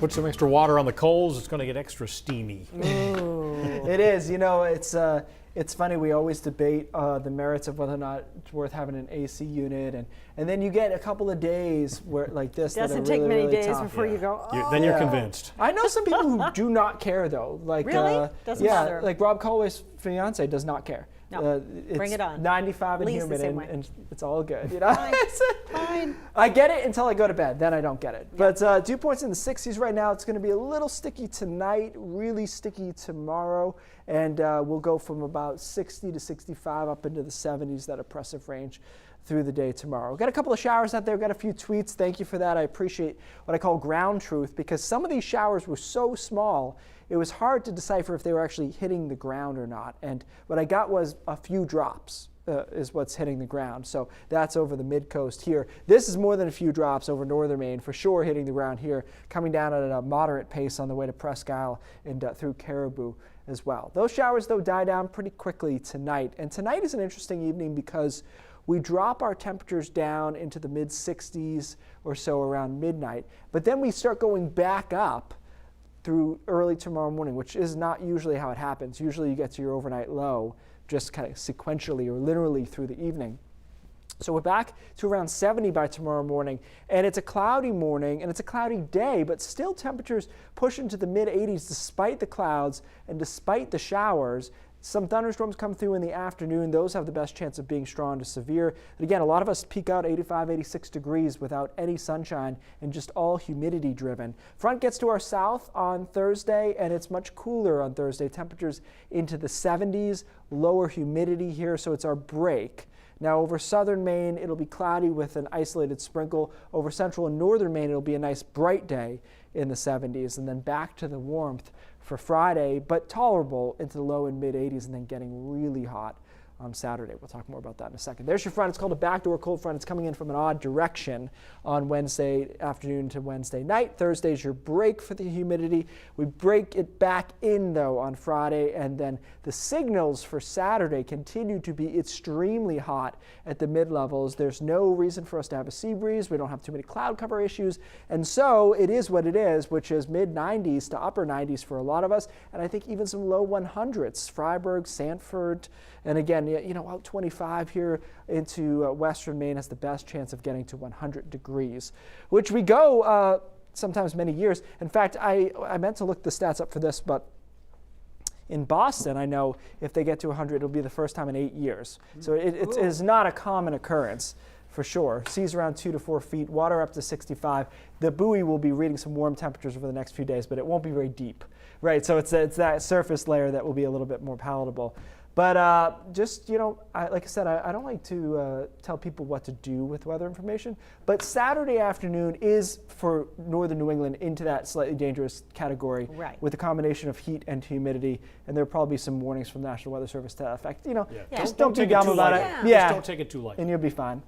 put some extra water on the coals, it's going to get extra steamy. It is. You know, it's funny. We always debate the merits of whether or not it's worth having an AC unit, and then you get a couple of days where like this. Doesn't that are take really, many really days tough. before you go. Oh. Then you're convinced. I know some people who do not care though. Like Really? Doesn't yeah, bother. like Rob Colway's fiance does not care. No. It's Bring it on. 95 and Lee's the humid, same way. and it's all good. You know. Fine. Fine. I get it until I go to bed. Then I don't get it. But dew points in the 60s right now. It's going to be a little sticky tonight, really sticky tomorrow, and we'll go from about 60 to 65 up into the 70s, that oppressive range, through the day tomorrow. We've got a couple of showers out there. We've got a few tweets. Thank you for that. I appreciate what I call ground truth, because some of these showers were so small, it was hard to decipher if they were actually hitting the ground or not. And what I got was a few drops. Is what's hitting the ground. So that's over the mid-coast here. This is more than a few drops over northern Maine, for sure hitting the ground here, coming down at a moderate pace on the way to Presque Isle and through Caribou as well. Those showers, though, die down pretty quickly tonight. And tonight is an interesting evening because we drop our temperatures down into the mid-60s or so around midnight, but then we start going back up through early tomorrow morning, which is not usually how it happens. Usually you get to your overnight low just kind of sequentially or literally through the evening. So we're back to around 70 by tomorrow morning, and it's a cloudy morning and it's a cloudy day, but still temperatures push into the mid-80s despite the clouds and despite the showers. Some thunderstorms come through in the afternoon. Those have the best chance of being strong to severe. But again, a lot of us peak out 85, 86 degrees without any sunshine and just all humidity driven. Front gets to our south on Thursday, and it's much cooler on Thursday. Temperatures into the 70s, lower humidity here, so it's our break. Now over southern Maine, it'll be cloudy with an isolated sprinkle. Over central and northern Maine, it'll be a nice bright day in the 70s, and then back to the warmth for Friday, but tolerable into the low and mid 80s, and then getting really hot on Saturday. We'll talk more about that in a second. There's your front. It's called a backdoor cold front. It's coming in from an odd direction on Wednesday afternoon to Wednesday night. Thursday's your break for the humidity. We break it back in, though, on Friday, and then the signals for Saturday continue to be extremely hot at the mid-levels. There's no reason for us to have a sea breeze. We don't have too many cloud cover issues, and so it is what it is, which is mid-90s to upper 90s for a lot of us, and I think even some low 100s. Freiburg, Sanford, and again, you know, out 25 here into western Maine has the best chance of getting to 100 degrees, which we go sometimes many years. In fact, I meant to look the stats up for this, but in Boston, I know if they get to 100, it'll be the first time in 8 years. So it is not a common occurrence, for sure. Seas around 2 to 4 feet, water up to 65. The buoy will be reading some warm temperatures over the next few days, but it won't be very deep, right? So it's that surface layer that will be a little bit more palatable. But just, you know, like I said, I don't like to tell people what to do with weather information, but Saturday afternoon is for northern New England into that slightly dangerous category, Right. with a combination of heat and humidity, and there'll probably be some warnings from the National Weather Service to that effect. You know, Yeah. just don't be take it dumb too about lightly. it. Yeah. Just don't take it too lightly. And you'll be fine.